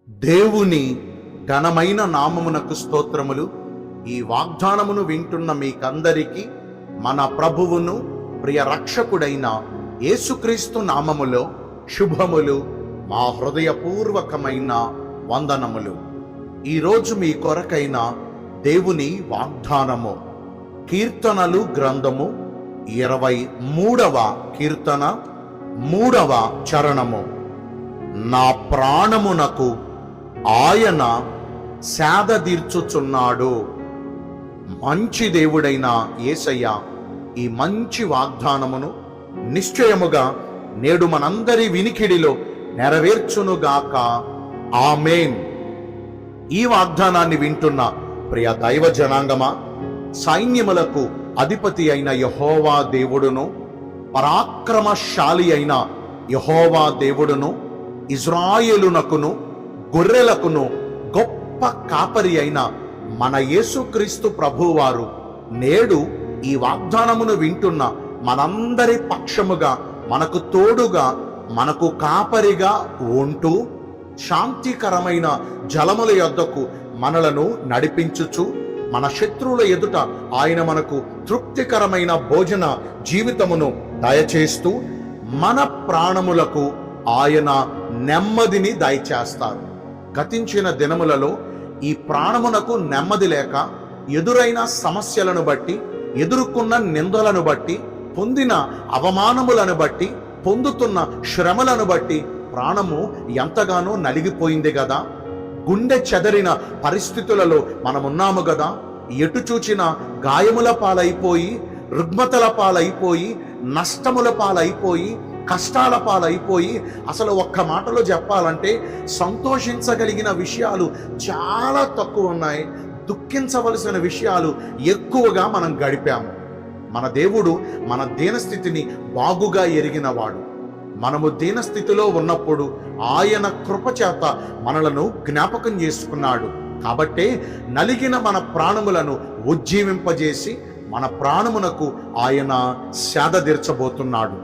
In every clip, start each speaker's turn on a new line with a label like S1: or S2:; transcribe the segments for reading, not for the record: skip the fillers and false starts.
S1: దేవుని ఘనమైన నామమునకు స్తోత్రములు. ఈ వాగ్దానమును వింటున్న మీకందరికీ మన ప్రభువును ప్రియ రక్షకుడైన యేసుక్రీస్తు నామములో శుభములు, మా హృదయపూర్వకమైన వందనములు. ఈరోజు మీ కొరకైన దేవుని వాగ్దానము కీర్తనలు గ్రంథము 23వ కీర్తన 3వ చరణము. నా ప్రాణమునకు ఆయన సేద తీర్చుచున్నాడు. మంచి దేవుడైన యేసయ్య ఈ మంచి వాగ్దానమును నిశ్చయముగా నేడు మనందరి వినికిడిలో నెరవేర్చునుగాక. ఆమేన్. ఈ వాగ్దానాన్ని వింటున్న ప్రియ దైవ జనాంగమా, సైన్యములకు అధిపతి అయిన యెహోవా దేవుడును, పరాక్రమశాలి అయిన యెహోవా దేవుడును, ఇజ్రాయేలునకును గొర్రెలకును గొప్ప కాపరి అయిన మన యేసుక్రీస్తు ప్రభువారు నేడు ఈ వాగ్దానమును వింటున్న మనందరి పక్షముగా, మనకు తోడుగా, మనకు కాపరిగా ఉంటూ శాంతికరమైన జలముల యొద్దకు మనలను నడిపించుచు, మన శత్రువుల ఎదుట ఆయన మనకు తృప్తికరమైన భోజన జీవితమును దయచేస్తూ మన ప్రాణములకు ఆయన నెమ్మదిని దయచేస్తారు. గతించిన దినములలో ఈ ప్రాణమునకు నెమ్మది లేక ఎదురైన సమస్యలను బట్టి, ఎదుర్కొన్న నిందలను బట్టి, పొందిన అవమానములను బట్టి, పొందుతున్న శ్రమలను బట్టి ప్రాణము ఎంతగానో నలిగిపోయింది కదా. గుండె చెదరిన పరిస్థితులలో మనమున్నాము కదా. ఎటు చూచిన గాయముల పాలైపోయి, రుగ్మతల పాలైపోయి, నష్టముల పాలైపోయి, కష్టాల పాలైపోయి, అసలు ఒక్క మాటలో చెప్పాలంటే సంతోషించగలిగిన విషయాలు చాలా తక్కువ ఉన్నాయి. దుఃఖించవలసిన విషయాలు ఎక్కువగా మనం గడిపాము. మన దేవుడు మన దీనస్థితిని బాగుగా ఎరిగినవాడు. మనము దీనస్థితిలో ఉన్నప్పుడు ఆయన కృపచేత మనలను జ్ఞాపకం చేసుకున్నాడు. కాబట్టే నలిగిన మన ప్రాణములను ఉజ్జీవింపజేసి మన ప్రాణమునకు ఆయన సేద తీర్చబోతున్నాడు.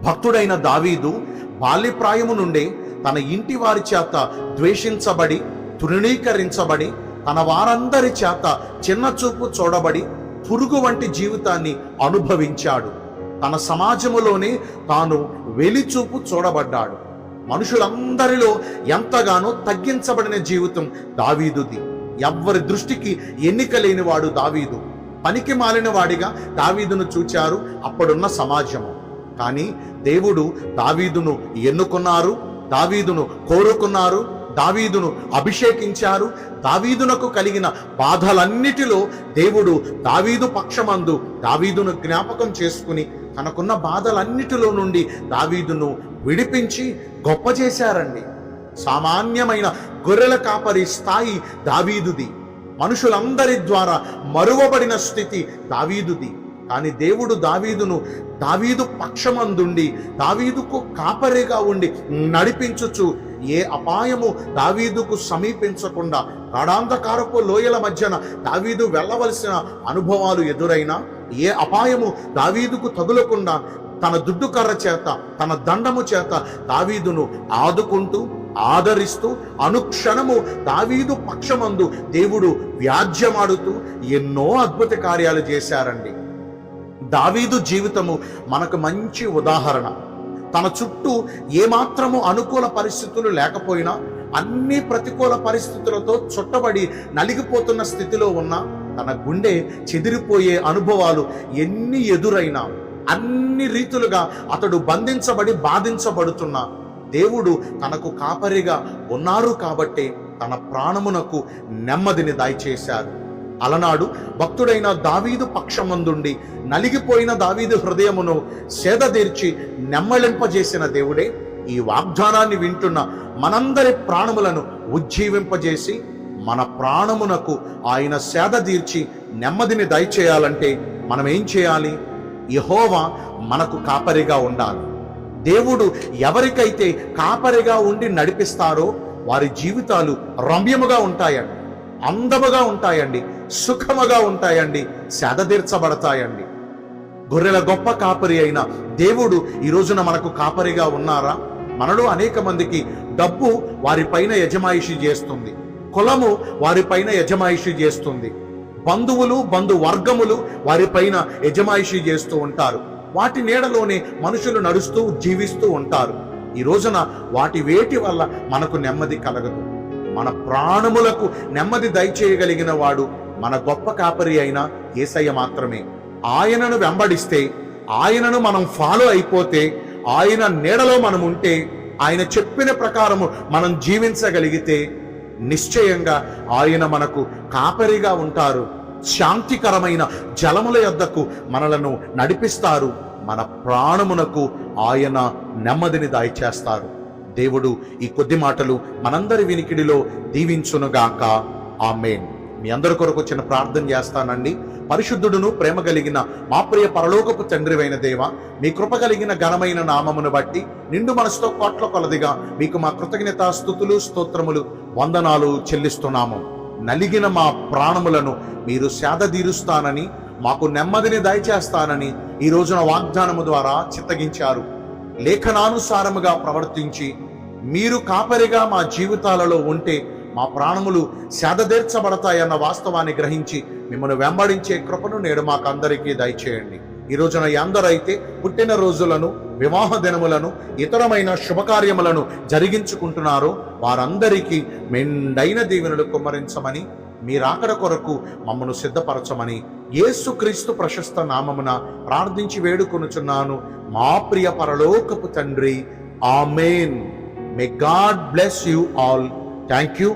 S1: భక్తుడైన దావీదు బాల్యప్రాయము నుండే తన ఇంటి వారి చేత ద్వేషించబడి, తృణీకరించబడి, తన వారందరి చేత చిన్నచూపు చూడబడి, పురుగు వంటి జీవితాన్ని అనుభవించాడు. తన సమాజములోనే తాను వెలిచూపు చూడబడ్డాడు. మనుషులందరిలో ఎంతగానో తగ్గించబడిన జీవితం దావీదుది. ఎవ్వరి దృష్టికి ఎన్నిక లేనివాడు దావీదు. పనికి మాలిన వాడిగా దావీదును చూచారు అప్పుడున్న సమాజము. కానీ దేవుడు దావీదును ఎన్నుకున్నారు, దావీదును కోరుకున్నారు, దావీదును అభిషేకించారు. దావీదునకు కలిగిన బాధలన్నిటిలో దేవుడు దావీదు పక్షమందు దావీదును జ్ఞాపకం చేసుకుని తనకున్న బాధలన్నిటిలో నుండి దావీదును విడిపించి గొప్ప చేశారండి. సామాన్యమైన గొర్రెల కాపరి స్థాయి దావీదుది. మనుషులందరి ద్వారా మరువబడిన స్థితి దావీదుది. కానీ దేవుడు దావీదు పక్షమందుండి దావీదుకు కాపరిగా ఉండి నడిపించుచు, ఏ అపాయము దావీదుకు సమీపించకుండా, గాఢాంధకారపు లోయల మధ్యన దావీదు వెళ్ళవలసిన అనుభవాలు ఎదురైనా ఏ అపాయము దావీదుకు తగులకుండా తన దుడ్డుకర్ర చేత, తన దండము చేత దావీదును ఆదుకుంటూ, ఆదరిస్తూ, అనుక్షణము దావీదు పక్షమందు దేవుడు వ్యాజ్యమాడుతూ ఎన్నో అద్భుత కార్యాలు చేశారండి. దావీదు జీవితము మనకు మంచి ఉదాహరణ. తన చుట్టూ ఏమాత్రము అనుకూల పరిస్థితులు లేకపోయినా, అన్ని ప్రతికూల పరిస్థితులతో చుట్టబడి నలిగిపోతున్న స్థితిలో ఉన్న తన గుండె చెదిరిపోయే అనుభవాలు ఎన్ని ఎదురైనా, అన్ని రీతులుగా అతడు బంధించబడి బాధించబడుతున్నా దేవుడు తనకు కాపరిగా ఉన్నారు కాబట్టి తన ప్రాణమునకు నెమ్మదిని దయచేశారు. అలనాడు భక్తుడైన దావీదు పక్షమందుండి నలిగిపోయిన దావీదు హృదయమును సేదతీర్చి నెమ్మళింపజేసిన దేవుడే ఈ వాగ్దానాన్ని వింటున్న మనందరి ప్రాణములను ఉజ్జీవింపజేసి మన ప్రాణమునకు ఆయన సేద తీర్చి నెమ్మదిని దయచేయాలంటే మనం ఏం చేయాలి? యెహోవా మనకు కాపరిగా ఉండాలి. దేవుడు ఎవరికైతే కాపరిగా ఉండి నడిపిస్తారో వారి జీవితాలు రమ్యముగా ఉంటాయండి, అందముగా ఉంటాయండి, సుఖముగా ఉంటాయండి, సేద తీర్చబడతాయండి. గొర్రెల గొప్ప కాపరి అయిన దేవుడు ఈ రోజున మనకు కాపరిగా ఉన్నారా? మనలో అనేక మందికి డబ్బు వారిపైన యజమాయిషి చేస్తుంది, కులము వారిపైన యజమాయిషి చేస్తుంది, బంధువులు బంధువర్గములు వారిపైన యజమాయిషి చేస్తూ ఉంటారు. వాటి నీడలోనే మనుషులు నడుస్తూ జీవిస్తూ ఉంటారు. ఈ రోజున వాటి వేటి వల్ల మనకు నెమ్మది కలగదు. మన ప్రాణములకు నెమ్మది దయచేయగలిగిన వాడు మన గొప్ప కాపరి అయిన యేసయ్య మాత్రమే. ఆయనను వెంబడిస్తే, ఆయనను మనం ఫాలో అయిపోతే, ఆయన నీడలో మనం ఉంటే, ఆయన చెప్పిన ప్రకారము మనం జీవించగలిగితే నిశ్చయంగా ఆయన మనకు కాపరిగా ఉంటారు. శాంతికరమైన జలముల యొద్దకు మనలను నడిపిస్తారు. మన ప్రాణమునకు ఆయన నెమ్మదిని దయచేస్తారు. దేవుడు ఈ కొద్ది మాటలు మనందరి వినికిడిలో దీవించునుగాక. ఆమేన్. మీ అందరి కొరకు చిన్న ప్రార్థన చేస్తానండి. పరిశుద్ధుడును ప్రేమ కలిగిన మా ప్రియ పరలోకపు తండ్రివైన దేవ, మీ కృప కలిగిన ఘనమైన నామమును బట్టి నిండు మనసుతో కోట్ల కొలదిగా మీకు మా కృతజ్ఞత స్తుతులు స్తోత్రములు వందనాలు చెల్లిస్తున్నాము. నలిగిన మా ప్రాణములను మీరు సేదదీరుస్తానని, మాకు నెమ్మదిని దయచేస్తానని ఈ రోజున వాగ్దానము ద్వారా చిత్తగించారు. లేఖనానుసారముగా ప్రవర్తించి మీరు కాపరిగా మా జీవితాలలో ఉంటే మా ప్రాణములు సేదతీర్చబడతాయన్న వాస్తవాన్ని గ్రహించి మిమ్మల్ని వెంబడించే కృపను నేడు మాకు అందరికీ దయచేయండి. ఈ రోజున ఎందరైతే పుట్టిన రోజులను, వివాహ దినములను, ఇతరమైన శుభకార్యములను జరిగించుకుంటున్నారో వారందరికీ మెండైన దీవెనలు కుమ్మరించమని, మీ రాకడ కొరకు మమ్మను సిద్ధపరచమని యేసుక్రీస్తు ప్రశస్త నామమున ప్రార్థించి వేడుకొనుచున్నాను మా ప్రియ పరలోకపు తండ్రి. Amen. May God bless you all. Thank you.